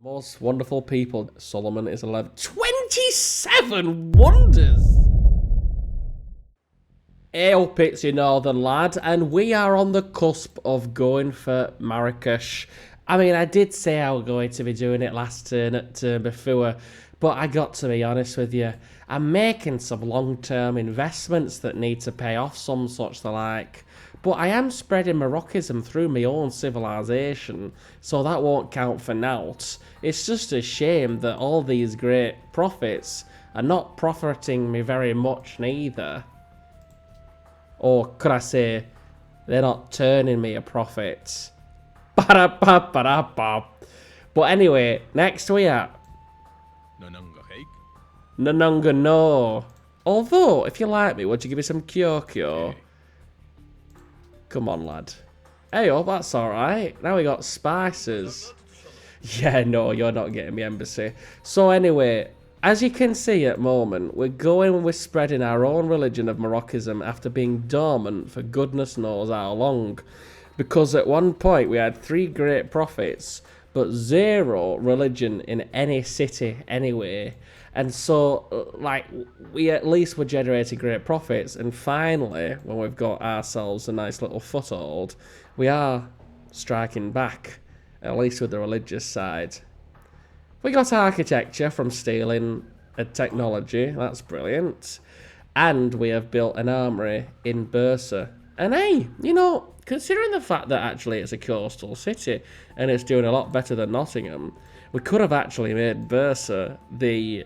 Most wonderful people. Solomon is 11. 27 wonders! Hey up, it's your northern lad, and we are on the cusp of going for Marrakesh. I mean, I did say I was going to be doing it last turn at turn before, but I got to be honest with you. I'm making some long-term investments that need to pay off some such the like. But I am spreading Moroccism through my own civilization, so that won't count for nought. It's just a shame that all these great prophets are not profiting me very much neither. Or could I say, they're not turning me a profit. But anyway, next we are Nanunga no. Although, if you like me, would you give me some Kyokyo? Come on, lad. Hey, oh, that's alright. Now we got spices. Yeah, no, you're not getting me embassy. So anyway, as you can see at the moment, we're spreading our own religion of Moroccism after being dormant for goodness knows how long. Because at one point we had 3 great prophets, but 0 religion in any city anyway. And so, like, we at least were generating great profits, and finally, when we've got ourselves a nice little foothold, we are striking back, at least with the religious side. We got architecture from stealing a technology, that's brilliant. And we have built an armory in Bursa. And hey, you know, considering the fact that actually it's a coastal city, and it's doing a lot better than Nottingham, we could have actually made Bursa the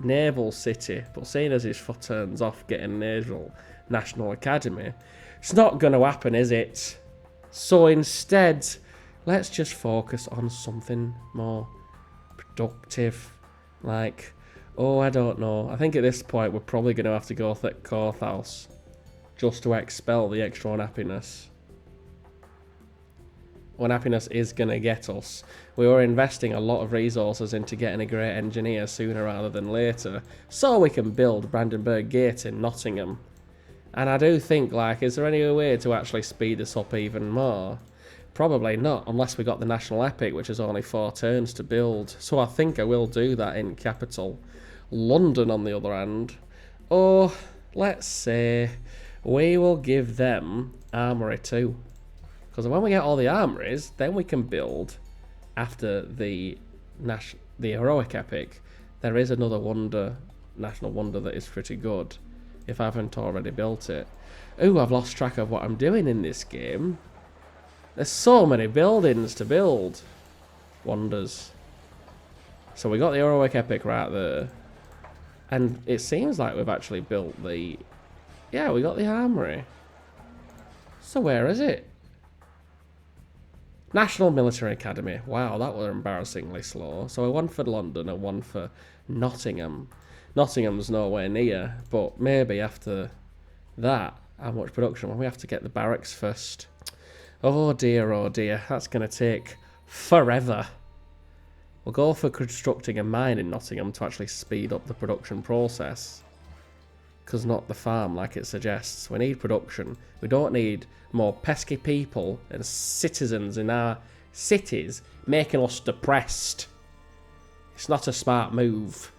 naval city, but seeing as his foot turns off getting National Academy, it's not going to happen, is it? So instead, let's just focus on something more productive, like, oh, I don't know. I think at this point we're probably going to have to go thick Courthouse just to expel the extra unhappiness. Unhappiness is going to get us. We were investing a lot of resources into getting a great engineer sooner rather than later, so we can build Brandenburg Gate in Nottingham. And I do think, like, is there any way to actually speed this up even more? Probably not, unless we got the National Epic, which is only 4 turns to build. So I think I will do that in capital. London, on the other hand, oh, let's say we will give them Armory too. Because when we get all the armories, then we can build, after the Heroic Epic, there is another National Wonder that is pretty good, if I haven't already built it. Ooh, I've lost track of what I'm doing in this game. There's so many buildings to build. Wonders. So we got the Heroic Epic right there. And it seems like we've actually built the... Yeah, we got the armory. So where is it? National Military Academy. Wow, that was embarrassingly slow. So one for London and one for Nottingham. Nottingham's nowhere near, but maybe after that, how much production? Well, we have to get the barracks first. Oh dear, that's going to take forever. We'll go for constructing a mine in Nottingham to actually speed up the production process. Because not the farm like it suggests. We need production. We don't need more pesky people and citizens in our cities making us depressed. It's not a smart move.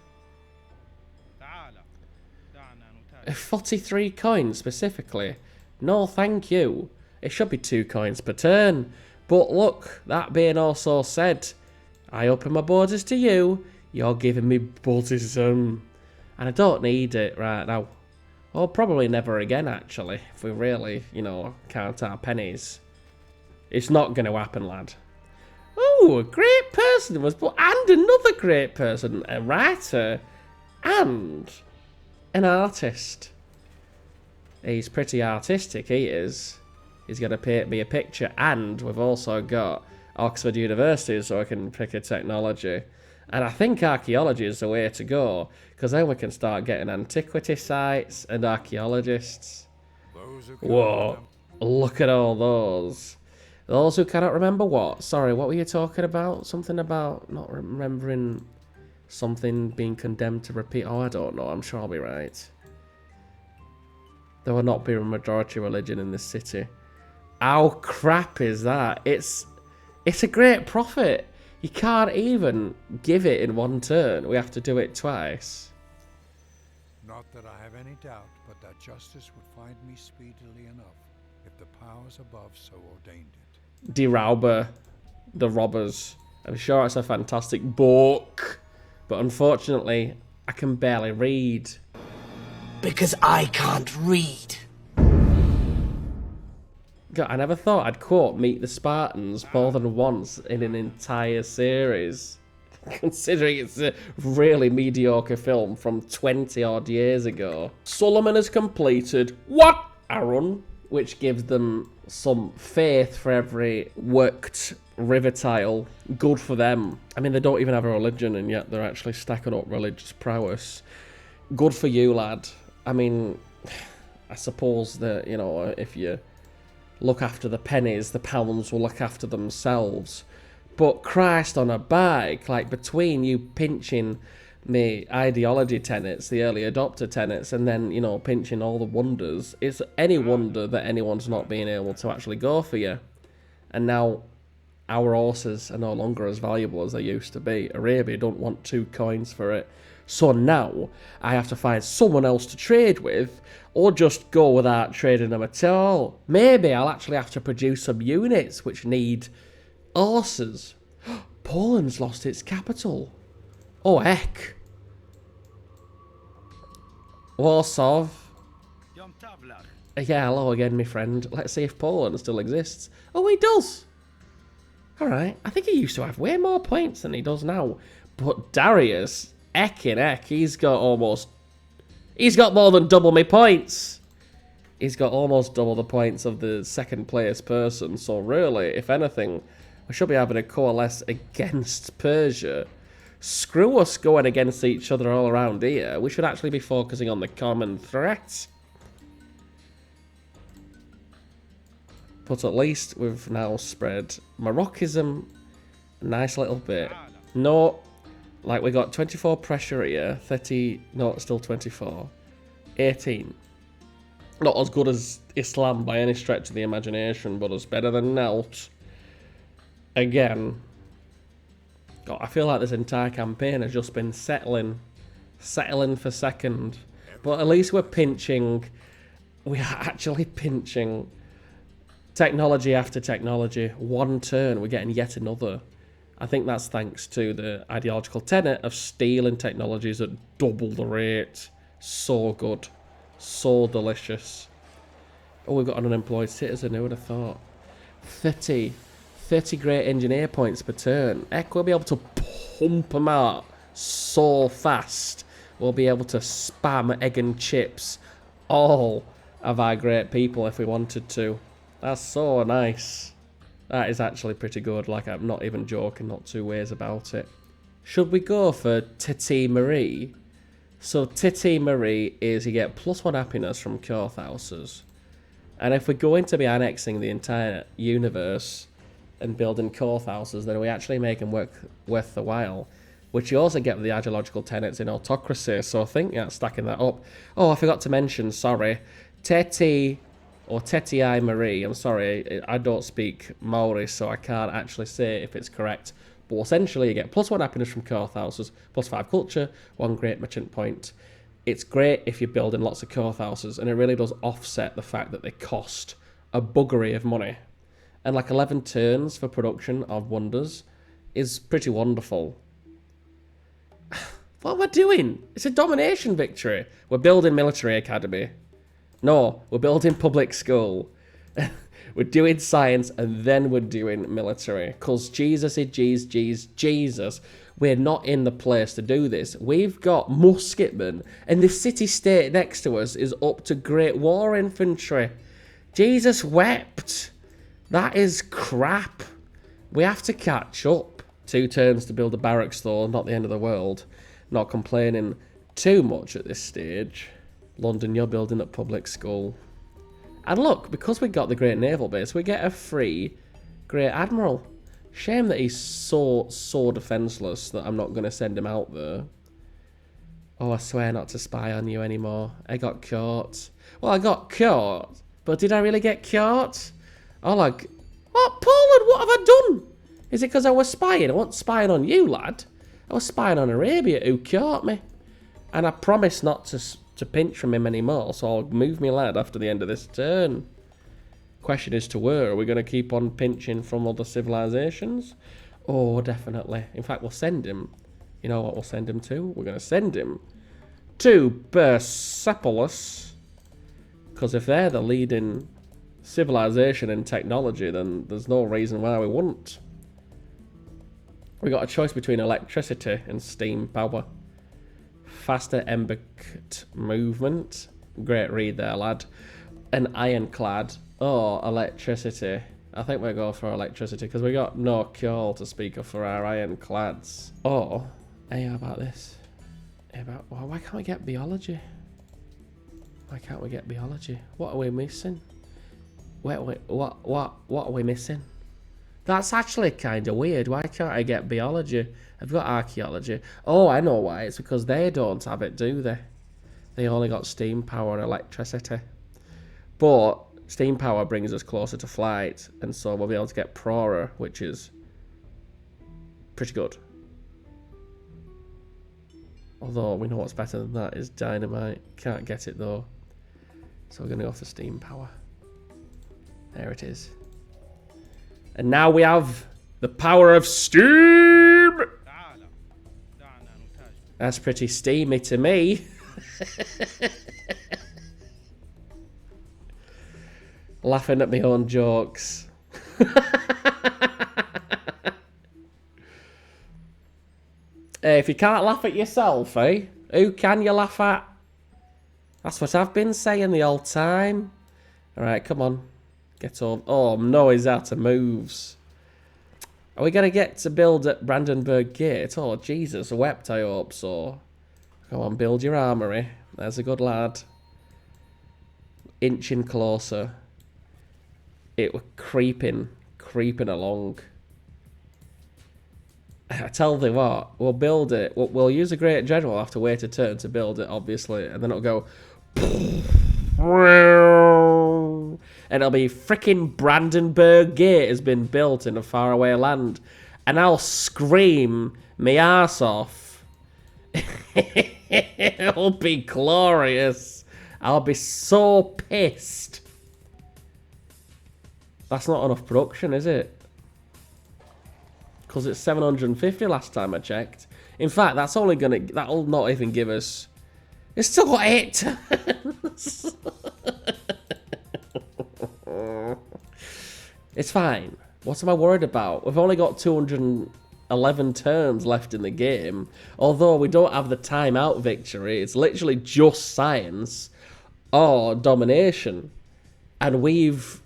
43 coins specifically. No thank you. It should be 2 coins per turn. But look, that being also said, I open my borders to you, you're giving me Buddhism. And I don't need it right now. Or probably never again, actually, if we really, you know, count our pennies. It's not going to happen, lad. Oh, a great person was born, and another great person, a writer, and an artist. He's pretty artistic, he is. He's going to paint me a picture, and we've also got Oxford University, so I can pick a technology. And I think archaeology is the way to go, because then we can start getting antiquity sites and archaeologists. Whoa, look at all those. Those who cannot remember what? Sorry, what were you talking about? Something about not remembering something being condemned to repeat. Oh, I don't know, I'm sure I'll be right. There will not be a majority religion in this city. How crap is that? It's a great prophet. You can't even give it in one turn. We have to do it twice. Not that I have any doubt, but that justice would find me speedily enough, if the powers above so ordained it. Die Rauber, The Robbers. I'm sure it's a fantastic book, but unfortunately, I can barely read. Because I can't read. God, I never thought I'd quote Meet the Spartans more than once in an entire series. Considering it's a really mediocre film from 20 odd years ago. Solomon has completed what? A run, which gives them some faith for every worked river tile. Good for them. I mean, they don't even have a religion and yet they're actually stacking up religious prowess. Good for you, lad. I mean, I suppose that, you know, if you look after the pennies, the pounds will look after themselves. But Christ on a bike, like between you pinching the ideology tenets, the early adopter tenets, and then, you know, pinching all the wonders, it's any wonder that anyone's not being able to actually go for you. And now our horses are no longer as valuable as they used to be. Arabia don't want 2 coins for it. So now I have to find someone else to trade with, or just go without trading them at all. Maybe I'll actually have to produce some units which need horses. Poland's lost its capital. Oh, heck. Warsaw. Yeah, hello again, my friend. Let's see if Poland still exists. Oh, he does. Alright, I think he used to have way more points than he does now. But Darius, heck, he's got more than double my points. He's got almost double the points of the second place person. So really, if anything, we should be having to coalesce against Persia. Screw us going against each other all around here. We should actually be focusing on the common threat. But at least we've now spread Moroccism a nice little bit. No, like we got 24 pressure here, 30, no, still 24. 18. Not as good as Islam by any stretch of the imagination, but it's better than Nelt. Again. God, I feel like this entire campaign has just been settling for second. But at least we're pinching, we are actually pinching technology after technology. One turn, we're getting yet another. I think that's thanks to the ideological tenet of stealing technologies at double the rate. So good. So delicious. Oh, we've got an unemployed citizen, who would have thought? 30 great engineer points per turn. Heck, we'll be able to pump them out so fast. We'll be able to spam egg and chips all of our great people if we wanted to. That's so nice. That is actually pretty good. Like, I'm not even joking, not 2 ways about it. Should we go for Titi Marie? So Titi Marie is you get +1 happiness from courthouses. And if we're going to be annexing the entire universe and building courthouses, then we actually make them worth the while. Which you also get with the ideological tenets in autocracy. So I think, yeah, stacking that up. Oh, I forgot to mention, sorry. Teti, or Tetii Marie, I'm sorry, I don't speak Maori, so I can't actually say if it's correct. But essentially, you get +1 happiness from courthouses, +5 culture, 1 great merchant point. It's great if you're building lots of courthouses, and it really does offset the fact that they cost a buggery of money. And like 11 turns for production of wonders is pretty wonderful. What am I doing? It's a domination victory. We're building military academy. No, we're building public school. We're doing science and then we're doing military. Because Jesus is Jesus. We're not in the place to do this. We've got musketmen and the city-state next to us is up to Great War infantry. Jesus wept. That is crap. We have to catch up. 2 turns to build a barracks though, not the end of the world. Not complaining too much at this stage. London, you're building up public school. And look, because we got the Great Naval Base, we get a free Great Admiral. Shame that he's so defenseless that I'm not going to send him out there. Oh, I swear not to spy on you anymore. I got caught. Well, I got caught, but did I really get caught? Oh, like, what, Poland, what have I done? Is it because I was spying? I wasn't spying on you, lad. I was spying on Arabia, who caught me. And I promised not to pinch from him anymore, so I'll move me lad after the end of this turn. Question is to where? Are we going to keep on pinching from other civilizations? Oh, definitely. In fact, we'll send him. You know what we'll send him to? We're going to send him to Persepolis. Because if they're the leading civilization in technology, then there's no reason why we wouldn't. We got a choice between electricity and steam power. Faster embarked movement. Great read there, lad. An ironclad. Oh, electricity. I think we'll go for electricity because we got no coal to speak of for our ironclads. Oh, hey, how about this? Well, why can't we get biology? Why can't we get biology? What are we missing? Wait, what are we missing? That's actually kind of weird. Why can't I get biology? I've got archaeology. Oh, I know why. It's because they don't have it, do they? They only got steam power and electricity. But steam power brings us closer to flight, and so we'll be able to get Prora, which is pretty good. Although we know what's better than that is dynamite. Can't get it though. So we're going to go for steam power. There it is. And now we have the power of steam! That's pretty steamy to me. Laughing at my own jokes. Hey, if you can't laugh at yourself, eh? Who can you laugh at? That's what I've been saying the whole time. Alright, come on. Get over. Oh, no, he's out of moves. Are we going to get to build at Brandenburg Gate? Oh, Jesus, wept, I hope so. Come on, build your armoury. There's a good lad. Inching closer. It was creeping along. I tell you what, we'll build it. We'll use a great general. We'll have to wait a turn to build it, obviously. And then it'll go... And it'll be freaking Brandenburg Gate has been built in a faraway land. And I'll scream my arse off. It'll be glorious. I'll be so pissed. That's not enough production, is it? Because it's 750 last time I checked. In fact, that's only gonna... That'll not even give us... It's still got 8 turns. It's fine. What am I worried about? We've only got 211 turns left in the game. Although we don't have the timeout victory. It's literally just science or domination. And we've...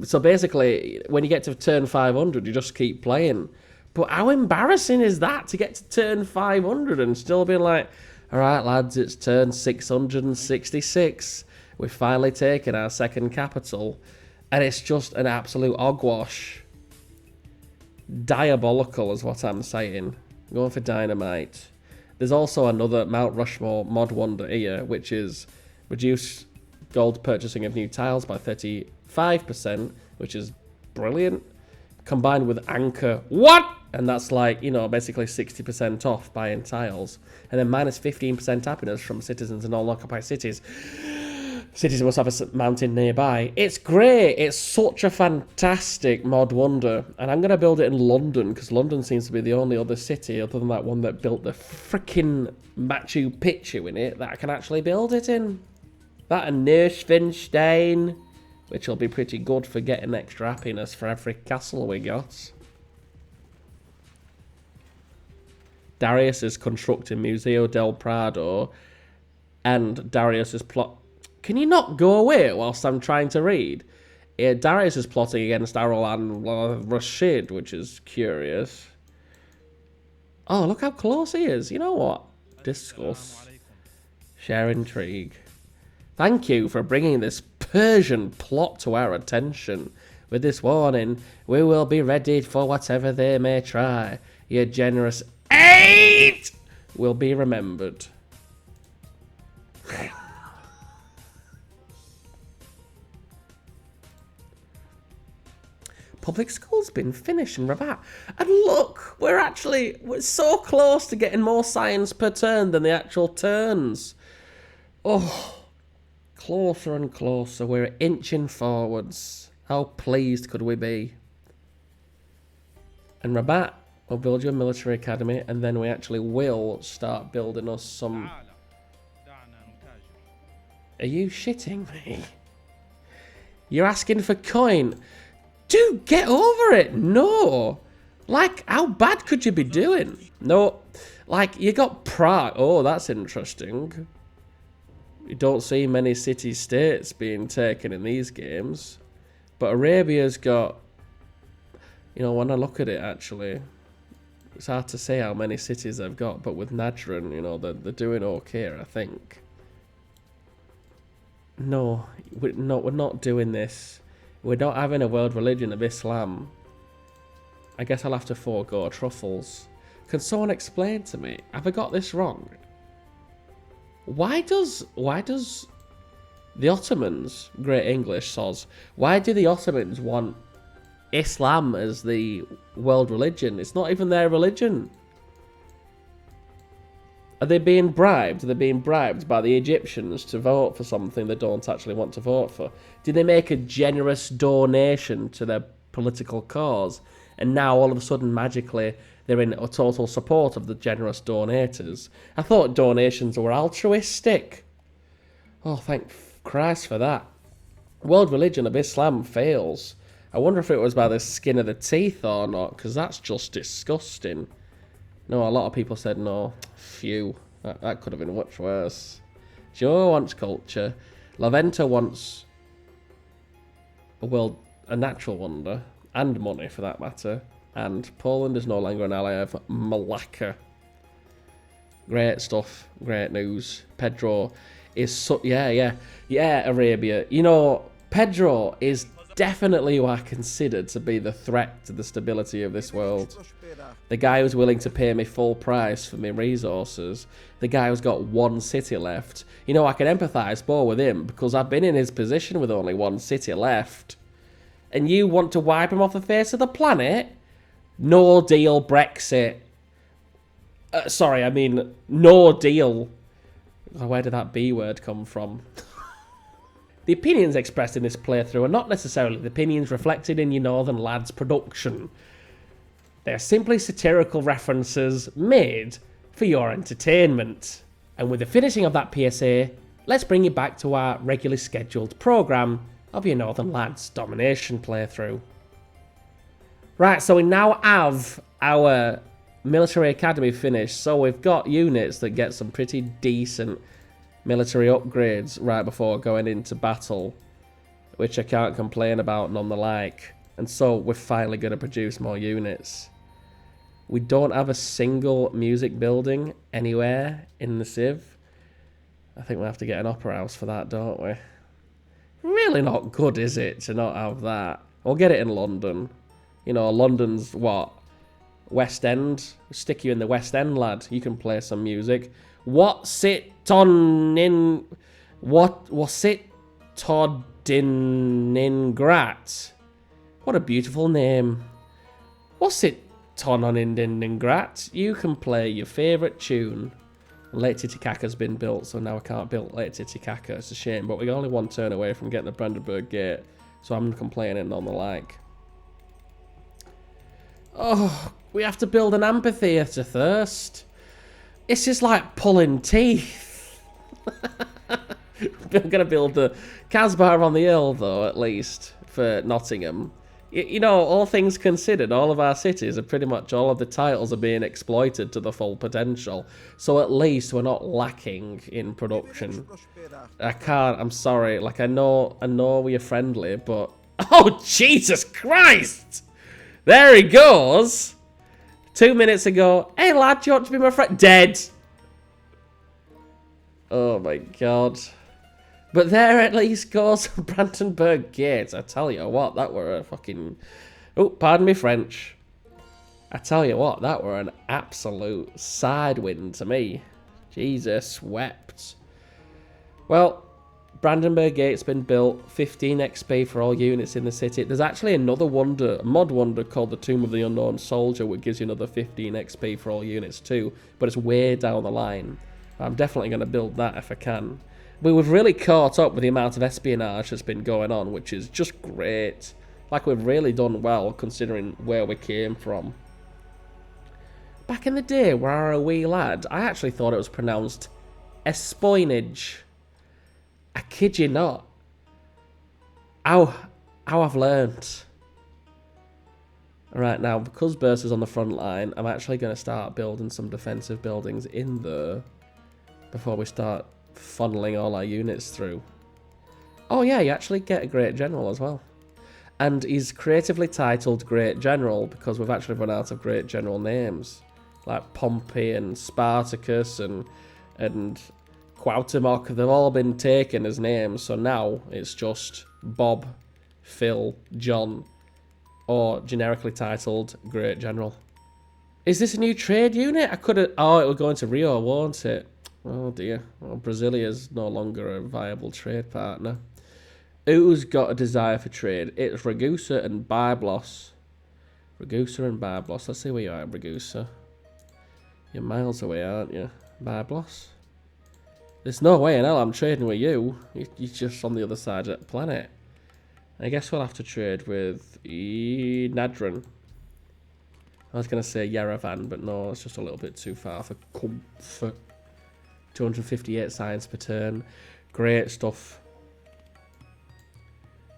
So basically, when you get to turn 500, you just keep playing. But how embarrassing is that to get to turn 500 and still be like, all right, lads, it's turn 666. We've finally taken our second capital. And it's just an absolute hogwash. Diabolical is what I'm saying. I'm going for dynamite. There's also another Mount Rushmore mod wonder here, which is reduce gold purchasing of new tiles by 35%, which is brilliant. Combined with Anchor. What? And that's like, you know, basically 60% off buying tiles. And then minus 15% happiness from citizens in all occupied cities. Cities must have a mountain nearby. It's great. It's such a fantastic mod wonder. And I'm going to build it in London, because London seems to be the only other city, other than that one that built the freaking Machu Picchu in it, that I can actually build it in. That and Neuschwanstein, which will be pretty good for getting extra happiness for every castle we got. Darius is constructing Museo del Prado, and Darius is plot... Can you not go away whilst I'm trying to read? Darius is plotting against Arolan Rashid, which is curious. Oh, look how close he is. You know what? Discuss. Share intrigue. Thank you for bringing this Persian plot to our attention. With this warning, we will be ready for whatever they may try. Your generous 8 will be remembered. public school's been finished in Rabat. And look, we're so close to getting more science per turn than the actual turns. Oh, closer and closer. We're inching forwards. How pleased could we be? And Rabat will build you a military academy, and then we actually will start building us some... Are you shitting me? You're asking for coin? Dude, get over it. No. Like, how bad could you be doing? No. Like, you got Prague. Oh, that's interesting. You don't see many city-states being taken in these games. But Arabia's got... You know, when I look at it, actually, it's hard to say how many cities they've got. But with Najran, you know, they're doing okay, I think. No, we're not doing this. We're not having a world religion of Islam. I guess I'll have to forego truffles. Can someone explain to me? Have I got this wrong? Why does the Ottomans, great English soz, why do the Ottomans want Islam as the world religion? It's not even their religion. Are they being bribed? Are they being bribed by the Egyptians to vote for something they don't actually want to vote for? Did they make a generous donation to their political cause? And now, all of a sudden, magically, they're in a total support of the generous donators. I thought donations were altruistic. Oh, thank Christ for that. World religion of Islam fails. I wonder if it was by the skin of the teeth or not, because that's just disgusting. No, a lot of people said no. Phew. That could have been much worse. Joe wants culture. Laventa wants a natural wonder. And money, for that matter. And Poland is no longer an ally of Malacca. Great stuff. Great news. Pedro is yeah, Arabia. You know, Pedro is definitely who I consider to be the threat to the stability of this world. The guy who's willing to pay me full price for my resources. The guy who's got one city left. You know, I can empathise more with him because I've been in his position with only one city left. And you want to wipe him off the face of the planet? No deal Brexit. Sorry, I mean, no deal. Where did that B word come from? The opinions expressed in this playthrough are not necessarily the opinions reflected in your Northern Lads production. They are simply satirical references made for your entertainment. And with the finishing of that PSA, let's bring you back to our regularly scheduled programme of your Northern Lads domination playthrough. Right, so we now have our military academy finished, so we've got units that get some pretty decent military upgrades right before going into battle, which I can't complain about none the like. And so we're finally going to produce more units. We don't have a single music building anywhere in the Civ. I think we'll have to get an opera house for that, don't we? Really not good, is it, to not have that? We'll get it in London. You know, London's what? West End? Stick you in the West End, lad. You can play some music. What's it on in... Was it Todiningrat? What a beautiful name. What's it ton on Indingrat? You can play your favourite tune. Lake Titicaca's been built, so now I can't build Lake Titicaca. It's a shame, but we're only one turn away from getting the Brandenburg Gate, so I'm complaining on the like. Oh, we have to build an amphitheatre first. It's just like pulling teeth. We're going to build the Casbah on the Hill, though, at least, for Nottingham. You know, all things considered, all of our cities are pretty much, all of the titles are being exploited to the full potential. So at least we're not lacking in production. I can't, I'm sorry, like I know we're friendly, but... Oh, Jesus Christ! There he goes! 2 minutes ago, hey lad, do you want to be my friend? Dead! Oh my god. But there at least goes Brandenburg Gate. I tell you what, that were a fucking... Oh, pardon me French. I tell you what, that were an absolute sidewind to me. Jesus wept. Well, Brandenburg Gate's been built. 15 XP for all units in the city. There's actually another wonder, a mod wonder called the Tomb of the Unknown Soldier, which gives you another 15 XP for all units too. But it's way down the line. I'm definitely going to build that if I can. We've really caught up with the amount of espionage that's been going on, which is just great. Like, we've really done well considering where we came from. Back in the day, where I was a wee lad, I actually thought it was pronounced espionage. I kid you not. How I've learnt. Right now, because Bursa's on the front line, I'm actually going to start building some defensive buildings in there before we start funneling all our units through. Oh yeah, you actually get a Great General as well. And he's creatively titled Great General because we've actually run out of Great General names. Like Pompey and Spartacus and Cuauhtemoc, they've all been taken as names, so now it's just Bob, Phil, John, or generically titled Great General. Is this a new trade unit? I could have... Oh, it will go into Rio, won't it? Oh dear. Well, Brasilia's no longer a viable trade partner. Who's got a desire for trade? It's Ragusa and Byblos. Ragusa and Byblos. Let's see where you are, Ragusa. You're miles away, aren't you? Byblos? There's no way in hell I'm trading with you. You're just on the other side of the planet. I guess we'll have to trade with Nadran. I was going to say Yerevan, but no, it's just a little bit too far for comfort. 258 science per turn. Great stuff.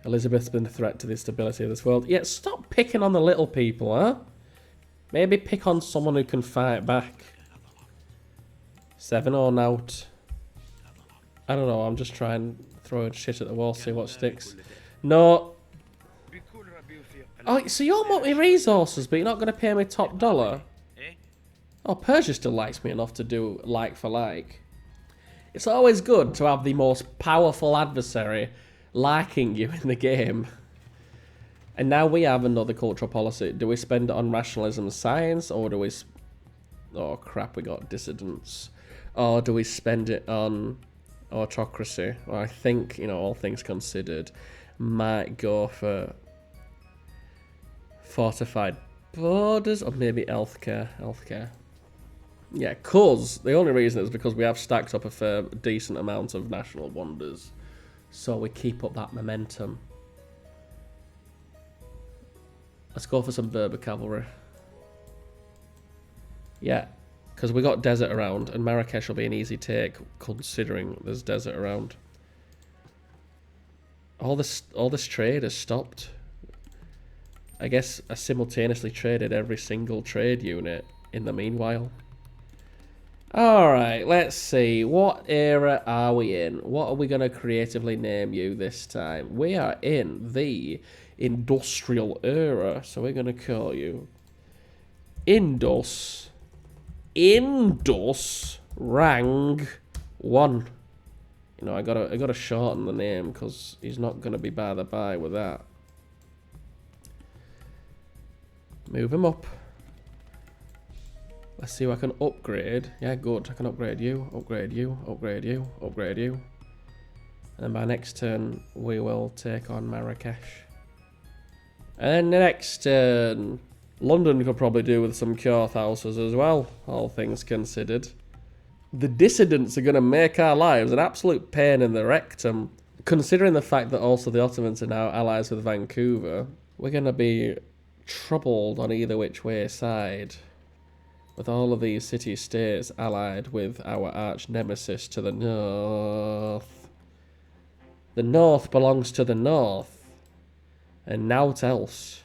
Elizabeth's been a threat to the stability of this world. Yeah, stop picking on the little people, huh? Maybe pick on someone who can fight back. 7-0 out. I don't know, I'm just trying to throw shit at the wall, see what sticks. No. Oh, so you're multi-resources, but you're not going to pay me top dollar? Oh, Persia still likes me enough to do like for like. It's always good to have the most powerful adversary liking you in the game. And now we have another cultural policy. Do we spend it on rationalism and science, or do we... Oh crap, we got dissidents. Or do we spend it on autocracy? Well, I think, you know, all things considered, might go for fortified borders, or maybe healthcare. Yeah, cause the only reason is because we have stacked up a fair decent amount of national wonders, so we keep up that momentum. Let's go for some Berber cavalry. Yeah, because we got desert around, and Marrakesh will be an easy take considering there's desert around. All this trade has stopped. I guess I simultaneously traded every single trade unit in the meanwhile. Alright, let's see. What era are we in? What are we going to creatively name you this time? We are in the industrial era, so we're going to call you Indus Rang 1. You know, I gotta shorten the name because he's not going to be by the by with that. Move him up. Let's see what I can upgrade. Yeah, good. I can upgrade you, upgrade you, upgrade you, upgrade you. And by next turn, we will take on Marrakesh. And then the next turn, London could probably do with some Kyoth houses as well, all things considered. The dissidents are going to make our lives an absolute pain in the rectum. Considering the fact that also the Ottomans are now allies with Vancouver, we're going to be troubled on either which way side. With all of these city-states allied with our arch-nemesis to the north. The north belongs to the north. And naught else.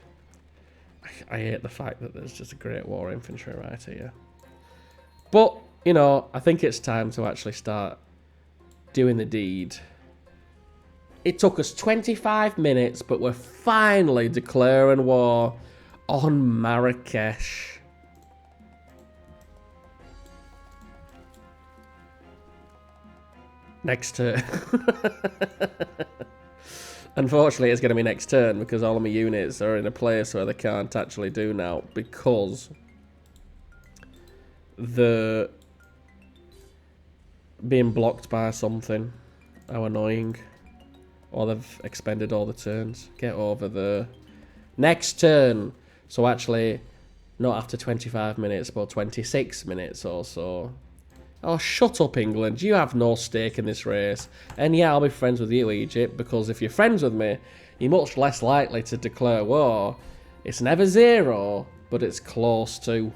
I hate the fact that there's just a Great War infantry right here. But, you know, I think it's time to actually start doing the deed. It took us 25 minutes, but we're finally declaring war on Marrakesh. Next turn. Unfortunately, it's going to be next turn because all of my units are in a place where they can't actually do now because they're being blocked by something. How annoying. Oh, they've expended all the turns. Get over there. Next turn. So actually, not after 25 minutes, but 26 minutes or so. Oh, shut up, England. You have no stake in this race. And yeah, I'll be friends with you, Egypt, because if you're friends with me, you're much less likely to declare war. It's never 0, but it's close to.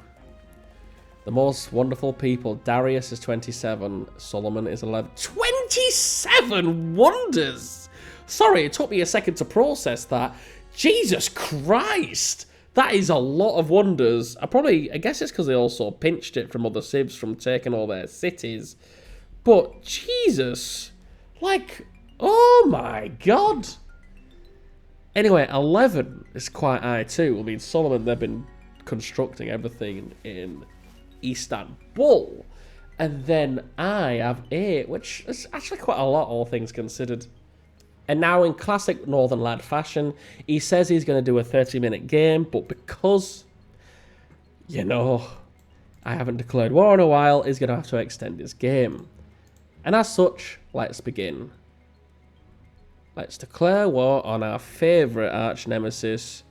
The most wonderful people. Darius is 27. Solomon is 11. 27 wonders! Sorry, it took me a second to process that. Jesus Christ! That is a lot of wonders. I guess it's because they also pinched it from other civs from taking all their cities. But, Jesus. Like, oh my God. Anyway, 11 is quite high too. I mean, Solomon, they've been constructing everything in Istanbul. And then I have 8, which is actually quite a lot, all things considered. And now in classic Northern Lad fashion, he says he's going to do a 30-minute game, but because, you know, I haven't declared war in a while, he's going to have to extend his game. And as such, let's begin. Let's declare war on our favourite arch nemesis,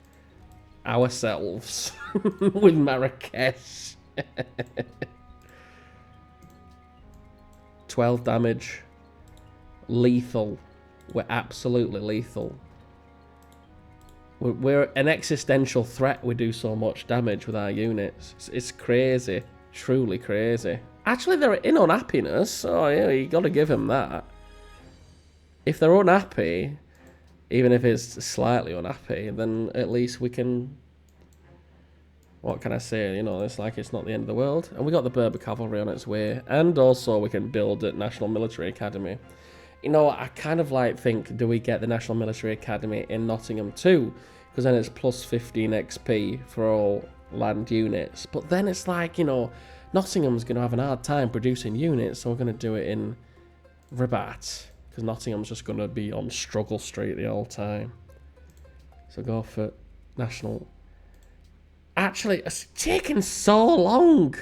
ourselves, with Marrakesh. 12 damage. Lethal. We're absolutely lethal. We're an existential threat. We do so much damage with our units. It's crazy. Truly crazy. Actually, they're in unhappiness. So, yeah, you got to give them that. If they're unhappy, even if it's slightly unhappy, then at least we can... What can I say? You know, it's like it's not the end of the world. And we got the Berber cavalry on its way. And also we can build at National Military Academy. You know, I kind of like think, do we get the National Military Academy in Nottingham too? Because then it's plus 15 XP for all land units. But then it's like, you know, Nottingham's going to have a hard time producing units, so we're going to do it in Rabat. Because Nottingham's just going to be on struggle street the whole time. So go for National. Actually, it's taking so long.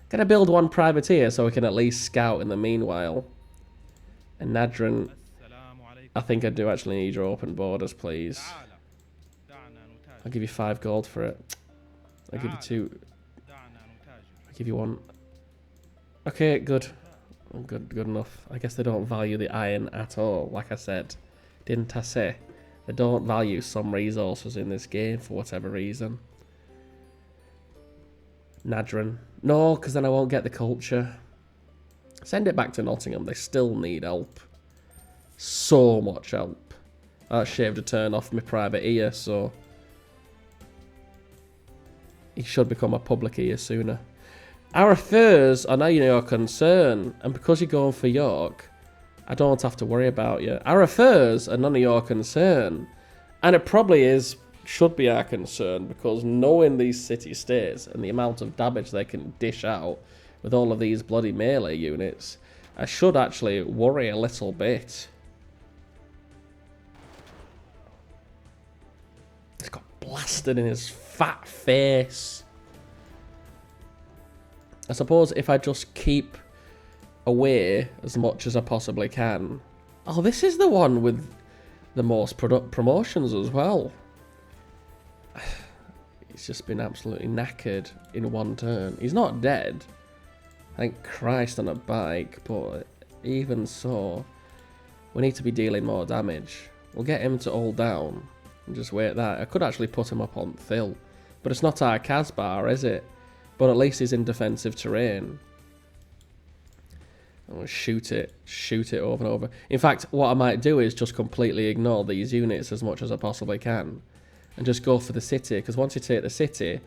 Gonna build one privateer so we can at least scout in the meanwhile. And Nadran, I think I do actually need your open borders, please. I'll give you 5 gold for it. I'll give you 2. I'll give you 1. Okay, good. Good enough. I guess they don't value the iron at all, like I said. Didn't I say? They don't value some resources in this game for whatever reason. Nadran. No, because then I won't get the culture. Send it back to Nottingham. They still need help. So much help. That shaved a turn off my private ear, so... He should become a public ear sooner. Our affairs are not your concern. And because you're going for York, I don't have to worry about you. Our affairs are none of your concern. And it probably should be our concern, because knowing these city-states and the amount of damage they can dish out with all of these bloody melee units, I should actually worry a little bit. He's got blasted in his fat face. I suppose if I just keep away as much as I possibly can. Oh, this is the one with the most promotions as well. He's just been absolutely knackered in one turn. He's not dead. Thank Christ on a bike, but even so, we need to be dealing more damage. We'll get him to hold down and just wait that. I could actually put him up on Thill, but it's not our Casbah, is it? But at least he's in defensive terrain. I'm going to shoot it over and over. In fact, what I might do is just completely ignore these units as much as I possibly can and just go for the city, because once you take the city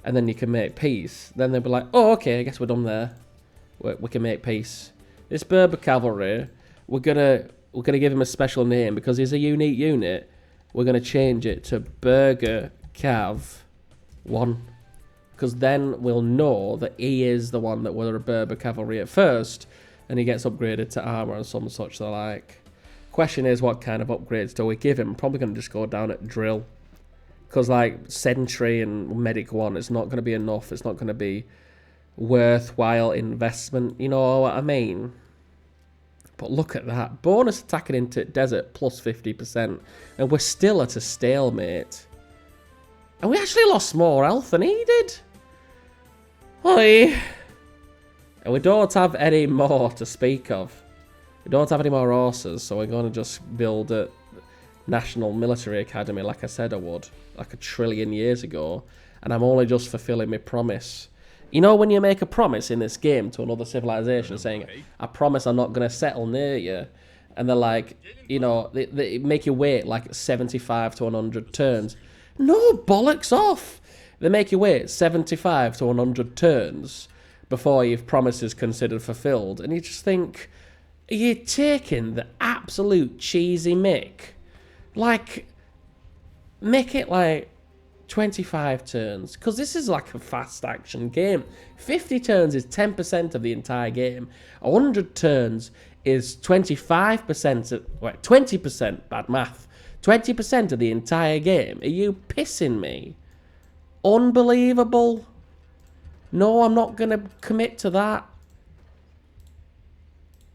and then you can make peace, then they'll be like, oh, okay, I guess we're done there. We can make peace. This Berber cavalry, we're gonna give him a special name because he's a unique unit. We're gonna change it to Burger Cav 1, because then we'll know that he is the one that were a Berber cavalry at first, and he gets upgraded to armor and some such the like. Question is, what kind of upgrades do we give him? Probably gonna just go down at drill, because like Sentry and Medic 1 is not gonna be enough. It's not gonna be worthwhile investment, you know what I mean? But look at that. Bonus attacking into desert plus 50%. And we're still at a stalemate. And we actually lost more health than he did. Oi. And we don't have any more to speak of. We don't have any more horses, so we're going to just build a National Military Academy like I said I would, like 1 trillion years ago. And I'm only just fulfilling my promise. You know when you make a promise in this game to another civilization saying, I promise I'm not going to settle near you. And they're like, you know, they make you wait like 75 to 100 turns. No, bollocks off. They make you wait 75 to 100 turns before your promise is considered fulfilled. And you just think, are you taking the absolute cheesy mick? Like, make it like 25 turns. Because this is like a fast action game. 50 turns is 10% of the entire game. 100 turns is 25% of, wait, 20%, bad math. 20% of the entire game. Are you pissing me? Unbelievable. No, I'm not going to commit to that.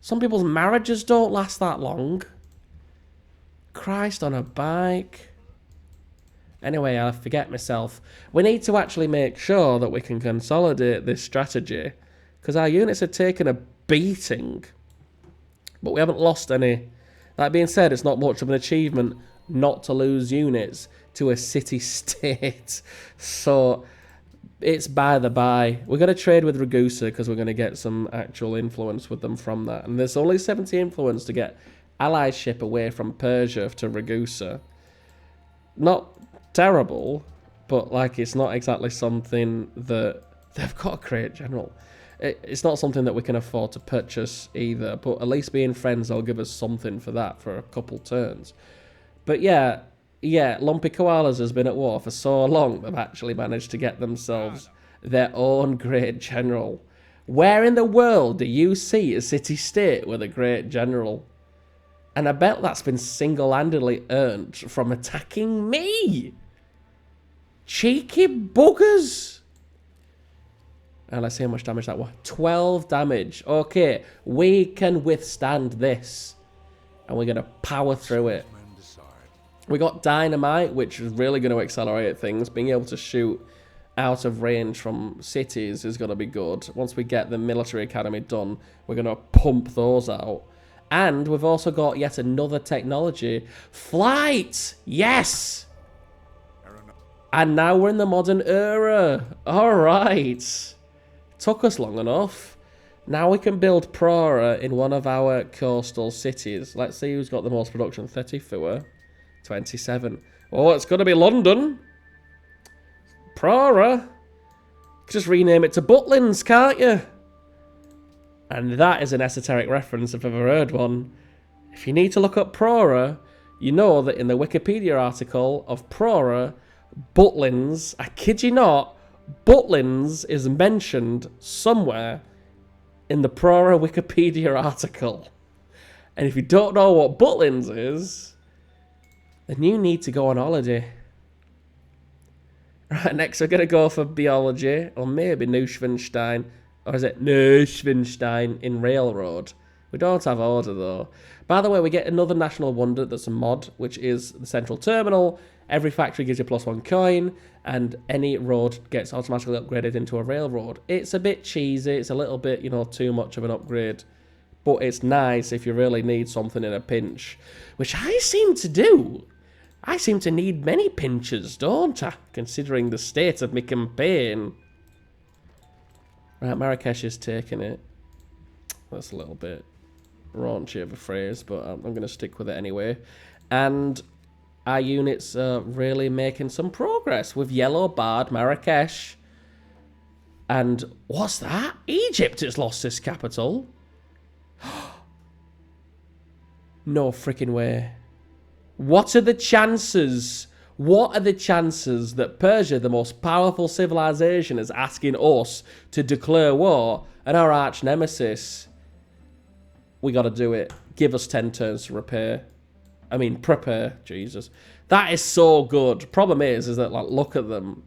Some people's marriages don't last that long. Christ on a bike. Anyway, I forget myself. We need to actually make sure that we can consolidate this strategy. Because our units are taking a beating. But we haven't lost any. That being said, it's not much of an achievement not to lose units to a city-state. So, it's by the by. We're going to trade with Ragusa because we're going to get some actual influence with them from that. And there's only 70 influence to get allyship away from Persia to Ragusa. Not terrible, but like it's not exactly something that they've got a great general. It's not something that we can afford to purchase either, but at least being friends, they'll give us something for that for a couple turns. But yeah, Lumpy Koalas has been at war for so long, they've actually managed to get themselves their own great general. Where in the world do you see a city-state with a great general? And I bet that's been single-handedly earned from attacking me. Cheeky buggers. And let's see how much damage that was. 12 damage. Okay, we can withstand this. And we're going to power through it. We got dynamite, which is really going to accelerate things. Being able to shoot out of range from cities is going to be good. Once we get the military academy done, we're going to pump those out. And we've also got yet another technology. Flight! Yes! And now we're in the modern era. Alright. Took us long enough. Now we can build Prora in one of our coastal cities. Let's see who's got the most production. 34. 27. Oh, it's going to be London. Prora. Just rename it to Butlins, can't you? And that is an esoteric reference if I've ever heard one. If you need to look up Prora, you know that in the Wikipedia article of Prora, Butlins, I kid you not, Butlins is mentioned somewhere in the Prora Wikipedia article. And if you don't know what Butlins is, then you need to go on holiday. Right, next we're going to go for biology, or maybe Neuschwanstein. Or is it Neuschwanstein in Railroad? We don't have order though. By the way, we get another national wonder that's a mod, which is the central terminal. Every factory gives you +1 coin, and any road gets automatically upgraded into a railroad. It's a bit cheesy, it's a little bit, you know, too much of an upgrade. But it's nice if you really need something in a pinch. Which I seem to do. I seem to need many pinches, don't I? Considering the state of my campaign. Right, Marrakesh is taking it. That's a little bit raunchy of a phrase, but I'm going to stick with it anyway. And our units are really making some progress with yellow barred Marrakesh. And what's that? Egypt has lost its capital. No freaking way. What are the chances? What are the chances that Persia, the most powerful civilization, is asking us to declare war and our arch nemesis? We got to do it. Give us 10 turns to repair. I mean, prepare. Jesus. That is so good. Problem is that, like, look at them.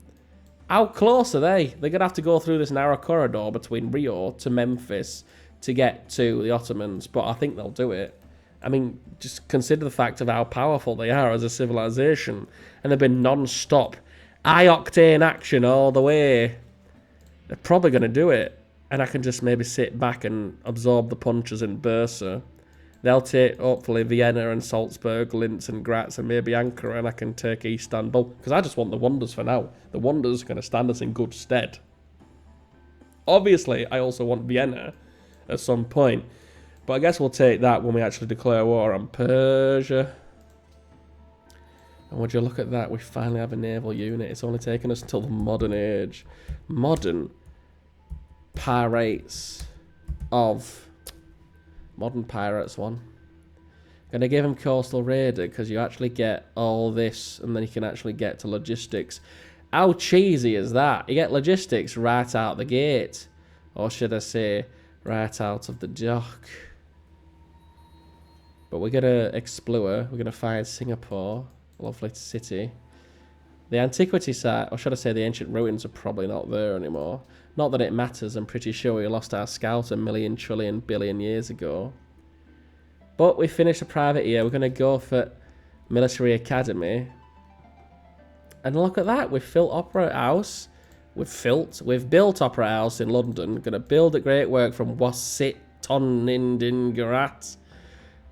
How close are they? They're going to have to go through this narrow corridor between Rio to Memphis to get to the Ottomans, but I think they'll do it. I mean, just consider the fact of how powerful they are as a civilization, and they've been non-stop, high-octane action all the way. They're probably going to do it, and I can just maybe sit back and absorb the punches in Bursa. They'll take, hopefully, Vienna and Salzburg, Linz and Graz, and maybe Ankara, and I can take Istanbul, because I just want the Wonders for now. The Wonders are going to stand us in good stead. Obviously, I also want Vienna at some point, but I guess we'll take that when we actually declare war on Persia. And would you look at that, we finally have a naval unit. It's only taken us until the modern age. Modern pirates Modern Pirates one. Gonna give him Coastal Raider because you actually get all this and then you can actually get to logistics. How cheesy is that? You get logistics right out the gate. Or should I say, right out of the dock. But we're gonna explore. We're gonna find Singapore. Lovely city. The antiquity site, or should I say the ancient ruins, are probably not there anymore. Not that it matters, I'm pretty sure we lost our scout a million, trillion, billion years ago. But we finished a private year, we're going to go for military academy. And look at that, we've built Opera House. We've built Opera House in London. Going to build a great work from Wasit Tonindingarat,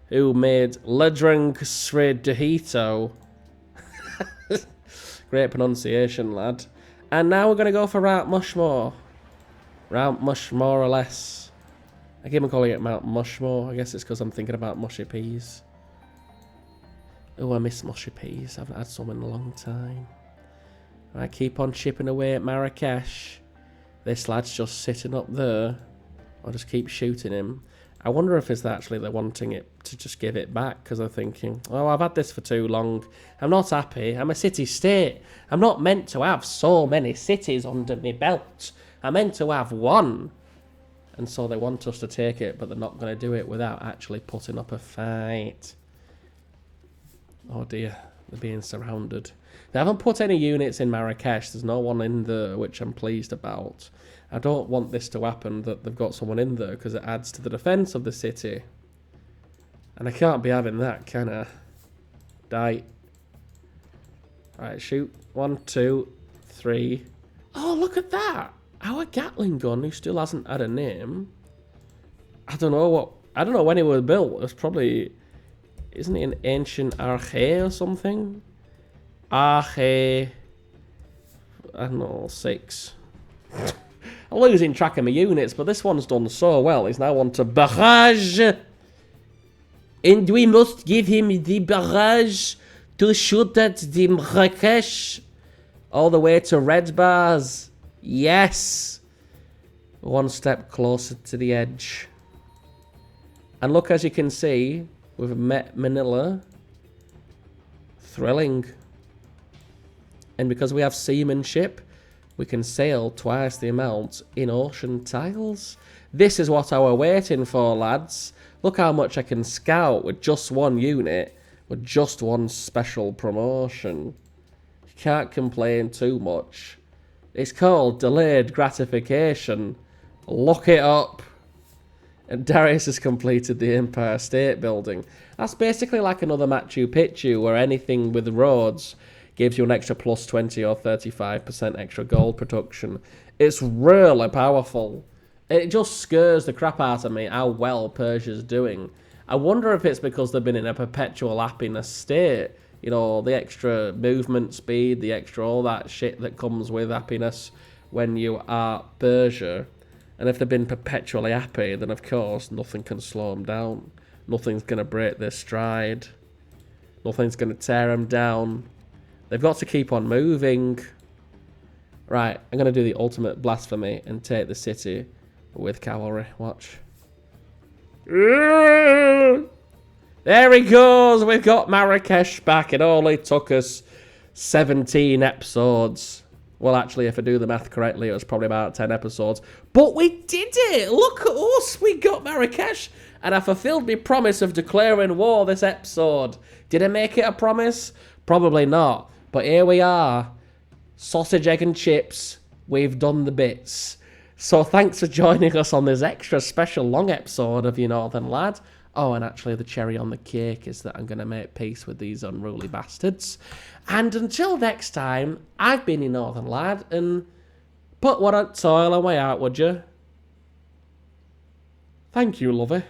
who made Ledrung Sredhito. Great pronunciation, lad. And now we're going to go for Mount Mushmore. Mount Mush, more or less. I keep on calling it Mount Mushmore. I guess it's because I'm thinking about mushy peas. Oh, I miss mushy peas. I haven't had some in a long time. I keep on chipping away at Marrakesh. This lad's just sitting up there. I'll just keep shooting him. I wonder if it's actually they're wanting it to just give it back because they're thinking, oh, I've had this for too long. I'm not happy. I'm a city-state. I'm not meant to have so many cities under my belt. I'm meant to have one. And so they want us to take it, but they're not going to do it without actually putting up a fight. Oh dear, they're being surrounded. They haven't put any units in Marrakesh. There's no one in there, which I'm pleased about. I don't want this to happen, that they've got someone in there, because it adds to the defence of the city. And I can't be having that, can I? Die. Right, shoot. 1, 2, 3. Oh, look at that! Our Gatling gun, who still hasn't had a name. I don't know when it was built. It was probably... Isn't it an ancient Arche or something? Arche... I don't know, 6. I'm losing track of my units, but this one's done so well. He's now on to barrage. And we must give him the barrage to shoot at the Marrakesh. All the way to red bars. Yes. One step closer to the edge. And look, as you can see, we've met Manila. Thrilling. And because we have seamanship, we can sail twice the amount in ocean tiles. This is what I were waiting for, lads. Look how much I can scout with just one unit, with just one special promotion. You can't complain too much. It's called delayed gratification. Look it up. And Darius has completed the Empire State Building. That's basically like another Machu Picchu, where anything with roads gives you an extra plus 20 or 35% extra gold production. It's really powerful. It just scares the crap out of me how well Persia's doing. I wonder if it's because they've been in a perpetual happiness state. You know, the extra movement speed, the extra all that shit that comes with happiness when you are Persia. And if they've been perpetually happy, then of course nothing can slow them down. Nothing's going to break their stride. Nothing's going to tear them down. They've got to keep on moving. Right, I'm going to do the ultimate blasphemy and take the city with cavalry. Watch. There he goes. We've got Marrakesh back. It only took us 17 episodes. Well, actually, if I do the math correctly, it was probably about 10 episodes. But we did it. Look at us. We got Marrakesh. And I fulfilled my promise of declaring war this episode. Did I make it a promise? Probably not. But here we are. Sausage, egg and chips. We've done the bits. So thanks for joining us on this extra special long episode of Your Northern Lad. Oh, and actually the cherry on the cake is that I'm going to make peace with these unruly bastards. And until next time, I've been Your Northern Lad, and put what on soil away out, would you? Thank you, lovey.